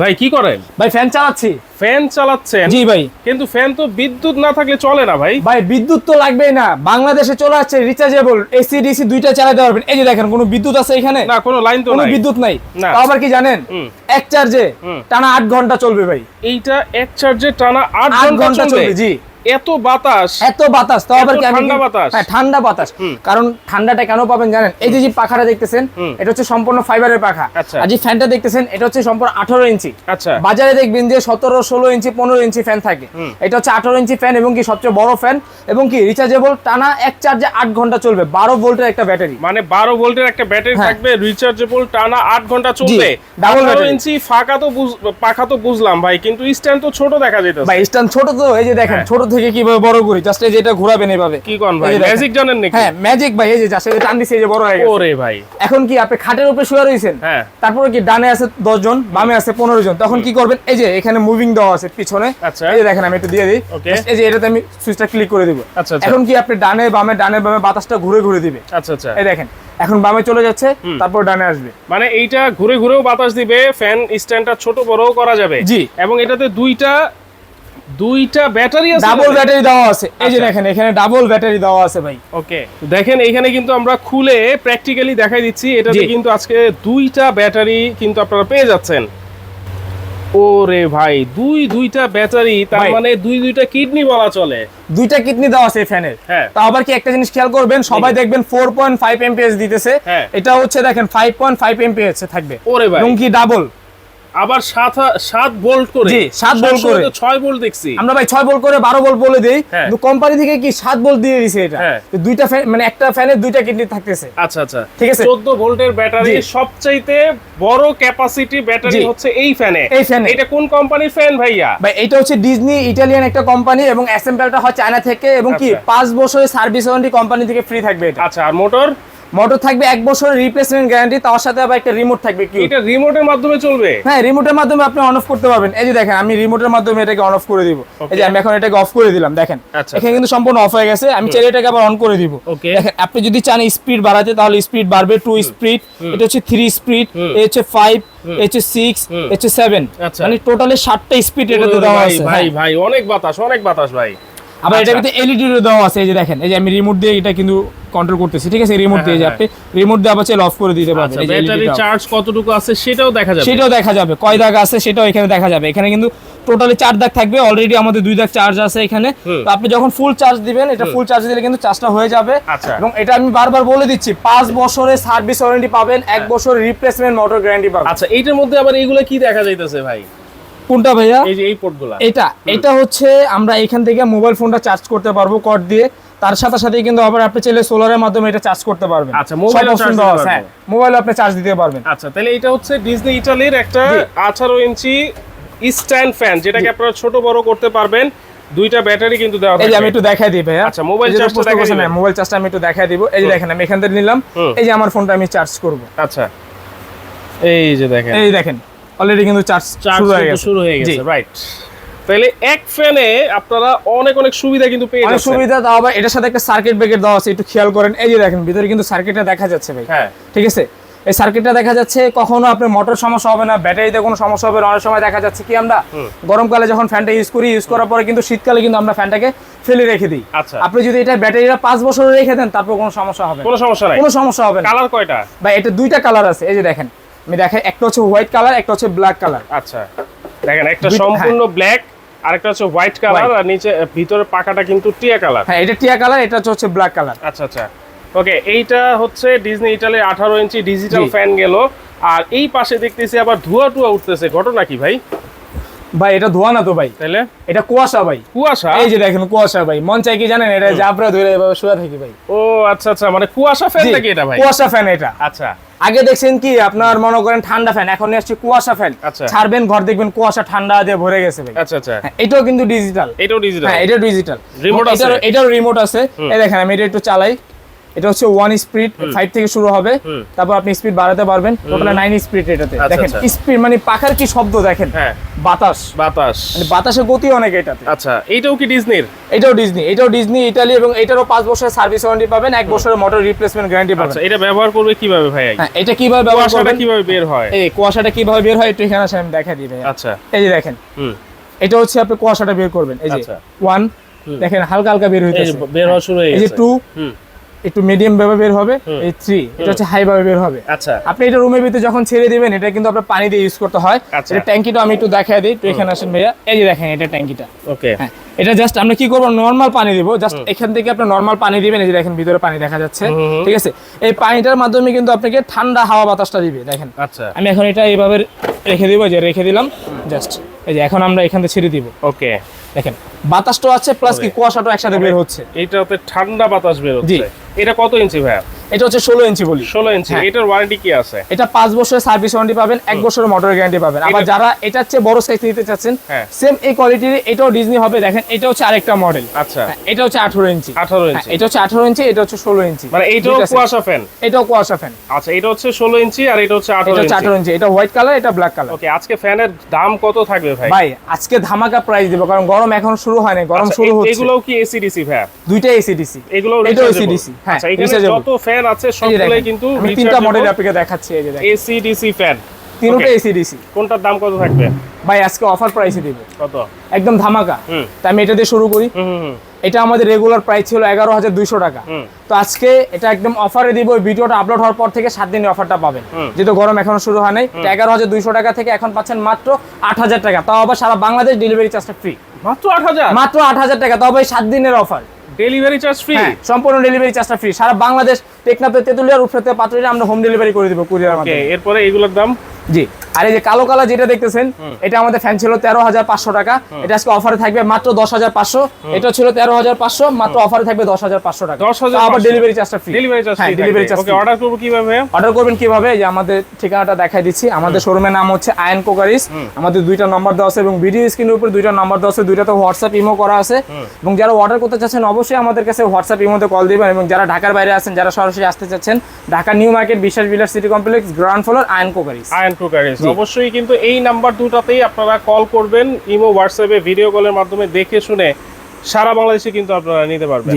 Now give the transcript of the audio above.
ভাই কি করেন? ভাই ফ্যান চালাচ্ছি। ফ্যান চালাচ্ছেন? জি ভাই। কিন্তু ফ্যান তো বিদ্যুৎ না থাকলে চলে না ভাই। ভাই বিদ্যুৎ তো লাগবেই না, বাংলাদেশে চলে আসছে রিচার্জেবল এসি ডিসি দুইটা চালাতে পারবেন। এই যে দেখেন কোনো বিদ্যুৎ আছে এখানে? না, কোনো লাইন তো নাই, কোনো বিদ্যুৎ নাই। না। তাও আবার কি জানেন, এক চার্জে টানা 8 ঘন্টা চলবে ভাই। এইটা এক চার্জে টানা 8 ঘন্টা চলবে। জি এত বাতাস, এত বাতাস, তাও আবার কি ঠান্ডা বাতাস। হ্যাঁ ঠান্ডা বাতাস। কারণ ঠান্ডাটা কেন পাবেন জানেন, এই যে পাখাটা দেখতেছেন এটা হচ্ছে সম্পূর্ণ ফাইবারের পাখা। আচ্ছা। আর যে ফ্যানটা দেখতেছেন এটা হচ্ছে সম্পূর্ণ 18 ইঞ্চি। আচ্ছা। বাজারে দেখবেন যে 17 16 ইঞ্চি 15 ইঞ্চি ফ্যান থাকে, এটা হচ্ছে 18 ইঞ্চি ফ্যান এবং কি সবচেয়ে বড় ফ্যান এবং কি রিচার্জেবল, টানা এক চার্জে 8 ঘন্টা চলবে। 12 ভোল্টের একটা ব্যাটারি, মানে 12 ভোল্টের একটা ব্যাটারি থাকবে, রিচার্জেবল, টানা 8 ঘন্টা চলবে। ডাবল 18 ইঞ্চি পাখা তো বুঝলাম ভাই, কিন্তু স্ট্যান্ড তো ছোট দেখা যাইতেছে। ভাই স্ট্যান্ড ছোট তো, এই যে দেখেন ছোট থেকে কিভাবে বড় করি, জাস্ট এই যে এটা ঘোরাবেন এইভাবে। কি কোন ভাই, ম্যাজিক জানেন নাকি? হ্যাঁ ম্যাজিক ভাই, এই যে জাস্ট এই টান দিছে এই যে বড় হয়ে গেছে। ওরে ভাই, এখন কি আপনি খাটের উপরে শুয়ে রইছেন, হ্যাঁ, তারপরে কি ডানে আছে 10 জন, বামে আছে 15 জন, তখন কি করবেন, এই যে এখানে মুভিং দেওয়া আছে পিছনে। আচ্ছা। এই যে দেখেন আমি একটু দিয়ে দিই, এই যে এটাতে আমি সুইচটা ক্লিক করে দিব। আচ্ছা। এখন কি আপনি ডানে বামে বাতাসটা ঘুরে ঘুরে দিবে। আচ্ছা আচ্ছা। এই দেখেন এখন বামে চলে যাচ্ছে, তারপর ডানে আসবে। মানে এইটা ঘুরে ঘুরেও বাতাস দিবে, ফ্যান স্ট্যান্ডটা ছোট বড়ও করা যাবে। জি। এবং এটাতে দুইটা ব্যাটারি আছে, ডাবল ব্যাটারি দেওয়া আছে। এই যে দেখেন এখানে ডাবল ব্যাটারি দেওয়া আছে ভাই। ওকে, দেখেন এইখানে কিন্তু আমরা খুলে প্র্যাকটিক্যালি দেখাই দিচ্ছি। এটাতে কিন্তু আজকে দুইটা ব্যাটারি কিন্তু আপনারা পেয়ে যাচ্ছেন। ওরে ভাই, দুইটা ব্যাটারি, তার মানে দুইটা কিডনি বলা চলে। দুইটা কিডনি দেওয়া আছে ফ্যানের। তাও আবার কি একটা জিনিস খেয়াল করবেন, সবাই দেখবেন 4.5 এমপিএস দিতেছে, এটা হচ্ছে দেখেন 5.5 এমপিএস থাকবে। ওরে ভাই, এবং কি ডাবল, আবার 7 ভোল্ট করে। জি 7 ভোল্ট করে, 6 ভোল্ট দেখছি আমরা ভাই 6 ভোল্ট করে 12 ভোল্ট বলে দেই, কিন্তু কোম্পানি থেকে কি 7 ভোল্ট দিয়ে দিয়েছে এটা। তো দুইটা ফ্যান মানে একটা ফ্যানের দুইটা কিডনি থাকতেছে। আচ্ছা আচ্ছা, ঠিক আছে। 14 ভোল্টের ব্যাটারি, সবচাইতে বড় ক্যাপাসিটি ব্যাটারি হচ্ছে এই ফ্যানে। এটা কোন কোম্পানির ফ্যান ভাইয়া? ভাই এটা হচ্ছে ডিজনি ইতালিয়ান একটা কোম্পানি, এবং অ্যাসেম্বলটা হয় চায়না থেকে, এবং কি 5 বছরের সার্ভিস ওয়ারেন্টি কোম্পানি থেকে ফ্রি থাকবে এটা। আচ্ছা, আর মোটর থাকবে 1 বছরের রিপ্লেসমেন্ট গ্যারান্টি, তার সাথে আবার একটা রিমোট থাকবে। কি এটা রিমোটের মাধ্যমে চলবে? হ্যাঁ রিমোটের মাধ্যমে আপনি অন অফ করতে পারবেন। এই যে দেখেন আমি রিমোটের মাধ্যমে এটাকে অন অফ করে দিব। এই যে আমি এখন এটাকে অফ করে দিলাম, দেখেন এখানে কিন্তু সম্পূর্ণ অফ হয়ে গেছে। আমি চাইলে এটাকে আবার অন করে দিব। দেখেন আপনি যদি চান স্পিড বাড়াতে তাহলে স্পিড বাড়বে, 2 স্পিড, এটা হচ্ছে 3 স্পিড, এই হচ্ছে 5, এই হচ্ছে 6, এই হচ্ছে 7, মানে টোটালি 7টা স্পিড এটাতে দেওয়া আছে। ভাই অনেক বাতাস ভাই। আবার এটার ভিতরে এলইডি দেওয়া আছে। এই যে দেখেন এই যে আমি রিমোট দিয়ে এটা কিন্তু কন্ট্রোল করতেছি। ঠিক আছে, রিমোট দিয়ে যে আপনি রিমোট দিয়ে আবার চাইলে অফ করে দিতে পারবেন। এই যে ব্যাটারি চার্জ কতটুকু আছে সেটাও দেখা যাবে, কয় দাগ আছে সেটাও এখানে দেখা যাবে। এখানে কিন্তু টোটালি 4 দাগ থাকবে, অলরেডি আমাদের 2 দাগ চার্জ আছে এখানে। তো আপনি যখন ফুল চার্জ দিবেন, এটা ফুল চার্জ দিলে কিন্তু চার্জটা হয়ে যাবে। এবং এটা আমি বারবার বলে দিচ্ছি, 5 বছরের সার্ভিস ওয়ারেন্টি পাবেন, 1 বছরের রিপ্লেসমেন্ট মোটর গ্যারান্টি পাবেন। আচ্ছা, এইটার মধ্যে আবার এইগুলা কি দেখা যাইতেছে ভাই? কোনটা ভাইয়া? এই যে এই পোর্টগুলা। এটা হচ্ছে আমরা এখান থেকে মোবাইল ফোনটা চার্জ করতে পারবো কর্ড দিয়ে, তার সাথে সাথে কিন্তু আবার আপনি চাইলে সোলারের মাধ্যমে এটা চার্জ করতে পারবেন। আচ্ছা, মোবাইলে চার্জ দিতে পারবেন। হ্যাঁ, মোবাইলে আপনি চার্জ দিতে পারবেন। আচ্ছা, তাহলে এটা হচ্ছে ডিজনি ইতালির একটা 18 ইঞ্চি স্ট্যান্ড ফ্যান, যেটাকে আপনারা ছোট বড় করতে পারবেন। দুইটা ব্যাটারি কিন্তু দেওয়া আছে। এই যে আমি একটু দেখাই দিই ভাইয়া। আচ্ছা, মোবাইল চার্জটা দেখাই দিবেন। মোবাইল চার্জটা আমি একটু দেখাই দিব। এই যে দেখেন আমি এখান থেকে নিলাম, এই যে আমার ফোনটা আমি চার্জ করব। আচ্ছা, এই যে দেখেন, এই দেখেন অলরেডি কিন্তু চার্জ শুরু হয়ে গেছে। রাইট, তাহলে এক ফ্যানে আপনারা অনেক সুবিধা কিন্তু পেয়ে যাচ্ছেন। সুবিধা দাও আবার এটার সাথে একটা সার্কিট ব্রেকার দেওয়া আছে, একটু খেয়াল করেন। এই যে দেখেন ভিতরে কিন্তু সার্কিটটা দেখা যাচ্ছে ভাই। হ্যাঁ ঠিক আছে, এই সার্কিটটা দেখা যাচ্ছে। কখনো আপনার মোটর সমস্যা হবে না, ব্যাটারিতে কোনো সমস্যা হবে না। অনেক সময় দেখা যাচ্ছে কি আমরা গরমকালে যখন ফ্যানটা ইউজ করার পরে কিন্তু শীতকালে কিন্তু আমরা ফ্যানটাকে ফেলে রেখে দিই। আচ্ছা, আপনি যদি এটা ব্যাটারিটা 5 বছর রেখে দেন, তারপর কোনো সমস্যা হবে না। কোনো সমস্যা হবে না। কালার কয়টা ভাই? এটা 2টা কালার আছে। এই যে দেখেন আমি দেখাই, একটা হচ্ছে হোয়াইট কালার, একটা হচ্ছে ব্ল্যাক কালার। আচ্ছা, দেখেন একটা সম্পূর্ণ ব্ল্যাক, আরেকটা হচ্ছে হোয়াইট কালার, আর নিচে ভিতরের পাকাটা কিন্তু টিয়া কালার। হ্যাঁ, এটা টিয়া কালার, এটা হচ্ছে ব্ল্যাক কালার। আচ্ছা আচ্ছা, ওকে। এইটা হচ্ছে ডিজনি ইটালির 18 ইঞ্চি ডিজিটাল ফ্যান গেল। আর এই পাশে দেখতেছি আবার ধোঁয়া উঠতেছে, ঘটনা কি ভাই? ভাই এটা ধোঁয়া না তো ভাই, তাহলে এটা কুয়াশা ভাই। কুয়াশা? এই যে দেখেন কুয়াশা ভাই। মন চাই কি জানেন, এটা জাবরা ধরে এভাবে শুয়ে থাকি ভাই। ও আচ্ছা আচ্ছা, মানে কুয়াশা ফ্যান নাকি এটা ভাই? কুয়াশা ফ্যান এটা। আচ্ছা, আগে দেখছেন কি আপনার মনে করেন ঠান্ডা ফ্যান, এখন আসছে কুয়াশা ফ্যান। ছাড়বেন ঘর দেখবেন কুয়াশা ঠান্ডা দিয়ে ভরে গেছে ভাই। আচ্ছা আচ্ছা, এটাও কিন্তু ডিজিটাল। এটাও ডিজিটাল? হ্যাঁ, এটা ডিজিটাল। রিমোট আছে, এটারও রিমোট আছে। এই দেখেন আমি এটা একটু চালাই। এটা হচ্ছে 1 স্পিড 5 থেকে শুরু হবে, তারপর আপনি স্পিড বাড়াতে পারবেন, টোটাল 9 স্পিড এটাতে। দেখেন স্পিড মানে পাখার কি শব্দ দেখেন, বাতাস মানে বাতাসের গতি অনেক এটাতে। আচ্ছা, এইটাও কি ডিজনির? এটাও ডিজনি ইতালি, এবং এটারও 5 বছরের সার্ভিস ওয়ারেন্টি পাবেন, 1 বছরের মোটর রিপ্লেসমেন্ট গ্যারান্টি পাবেন। আচ্ছা, এটা ব্যবহার করবে কিভাবে ভাই? হ্যাঁ, এটা কিভাবে ব্যবহার করবেন, কিভাবে বের হয়, এই কুয়াশাটা কিভাবে বের হয় একটু এখানে আসে আমি দেখাই দিই ভাই। আচ্ছা, এই যে দেখেন, এটা হচ্ছে আপনি কুয়াশাটা বের করবেন। এই যে 1 দেখেন হালকা হালকা বের হইতেছে, বের হওয়া শুরু হয়ে গেছে। এই যে 2 একটু মিডিয়াম ভাবে বের হবে, এই 3 এটা হচ্ছে হাই ভাবে বের হবে। আচ্ছা, আপনি এটা রুমের ভিতরে যখন ছেড়ে দিবেন, এটা কিন্তু আপনার পানি দিয়ে ইউজ করতে হয়। এটা ট্যাঙ্কিটা আমি একটু দেখাই দিই, একটু এখানে আসেন ভাইয়া। এই যে দেখেন এটা ট্যাঙ্কিটা। ওকে, হ্যাঁ, এটা জাস্ট আমরা কি করব, নরমাল পানি দিব, জাস্ট এখান থেকে আপনি নরমাল পানি দিবেন। এই যে দেখেন ভিতরে পানি দেখা যাচ্ছে, ঠিক আছে। এই পানিটার মাধ্যমে কিন্তু আপনাকে ঠান্ডা হাওয়া বাতাসটা দিবে। দেখেন, আচ্ছা, আমি এখন এটা এইভাবে রেখে দিব, যে রেখে দিলাম জাস্ট। এই যে এখন আমরা এখান থেকে ছেড়ে দিব। ওকে, দেখেন বাতাসটা আছে প্লাস কি কুয়াশাটা একসাথে বের হচ্ছে। এইটাতে ঠান্ডা বাতাস বের হচ্ছে। এটা কত ইঞ্চি ভাই? এটা হচ্ছে 16 ইঞ্চি বলি। 16 ইঞ্চি। এটার ওয়ারেন্টি কি আছে? এটা 5 বছরের সার্ভিস ওয়ারেন্টি পাবেন, 1 বছরের মোটর গ্যারান্টি পাবেন। আবার যারা এটার চেয়ে বড় সাইজ নিতে চাচ্ছেন, সেম এই কোয়ালিটির এটাও ডিজনি হবে। দেখেন এটা হচ্ছে আরেকটা মডেল। আচ্ছা, এটা হচ্ছে 18 ইঞ্চি। 18 ইঞ্চি। এটা হচ্ছে 18 ইঞ্চি, এটা হচ্ছে 16 ইঞ্চি। মানে এইটাও কুয়াশা ফ্যান? এটাও কুয়াশা ফ্যান। আচ্ছা, এটা হচ্ছে 16 ইঞ্চি আর এটা হচ্ছে 18 ইঞ্চি। এটা 18 ইঞ্চি, এটা হোয়াইট কালার, এটা ব্ল্যাক কালার। ওকে, আজকে ফ্যানের দাম কত থাকবে ভাই? ভাই আজকে ধামাকা প্রাইস দেব, কারণ গরম এখনো শুরু হয়নি, গরম শুরু হচ্ছে। এগুলোও কি এসি ডিসি ভাই? দুইটা এসি ডিসি। এগুলোও এসি ডিসি। হ্যাঁ, আচ্ছা, এখানে যত ফ্যান আছে সবগুলাই কিন্তু আমি তিনটা মডেল আপনাকে দেখাচ্ছি। এই যে দেখেন এসি ডিসি ফ্যান, তিনটা এসি ডিসি। কোনটার দাম কত থাকবে ভাই? আজকে অফার প্রাইসে দিব। কত? একদম ধামাকা। তাই আমি এটা দিয়ে শুরু করি। এটা আমাদের রেগুলার প্রাইস ছিল 11,200 টাকা। তো আজকে এটা একদম অফারে দিব। ভিডিওটা আপলোড হওয়ার পর থেকে 7 দিনের অফারটা পাবেন, যেহেতু গরম এখনো শুরু হয় নাই। 11,200 টাকা থেকে এখন পাচ্ছেন মাত্র 8,000 টাকা, তাও আবার সারা বাংলাদেশ ডেলিভারি চার্জটা ফ্রি। মাত্র 8,000? মাত্র 8,000 টাকা, তাও ভাই 7 দিনের অফার, ডেলিভারি চার্জ ফ্রি। সম্পূর্ণ ডেলিভারি চার্জটা ফ্রি। সারা বাংলাদেশ, টেকনাফে, তেতুলিয়া, রূপসাতে, পাতুরিয়া আমরা হোম ডেলিভারি করে দিব কুরিয়ার মাধ্যমে। ওকে, এরপরে এগুলোর দাম? জি, আর এই যে কালো কালার যেটা দেখতেছেন, এটা আমাদের ফ্যান ছিল 13,500 টাকা। এটা আজকে অফারে থাকবে মাত্র 10,500। এটা ছিল 13,500, মাত্র অফারে থাকবে 10,500 টাকা। 10,500 আবার ডেলিভারি চার্জটা free. Delivery charge free. Delivery charge. Okay, order করব কিভাবে? অর্ডার করবেন কিভাবে? যে আমাদের ঠিকানাটা দেখাই দিচ্ছি। আমাদের শোরুমের নাম হচ্ছে আয়ন কোকারিস। আমাদের 2টা নাম্বার দেওয়া আছে এবং ভিডিও স্ক্রিনের উপর 2টা নাম্বার দেওয়া আছে। 2টাতে হোয়াটসঅ্যাপ ইমো করা আছে। এবং যারা অর্ডার করতে চাচ্ছেন অবশ্যই আমাদের কাছে হোয়াটসঅ্যাপ ইমোতে কল দিবেন। এবং যারা ঢাকার বাইরে আছেন, যারা সরাসরি আসতে চাচ্ছেন, Dhaka new Market, Biswas Bilas City Complex, ground floor, Ayan crockeries. Ayan crockeries. অবশ্যই কিন্তু এই নাম্বার দুটাতেই আপনারা কল করবেন। ইমো, হোয়াটসঅ্যাপে ভিডিও কলের মাধ্যমে দেখে শুনে সারা বাংলাদেশে কিন্তু আপনারা নিতে পারবেন।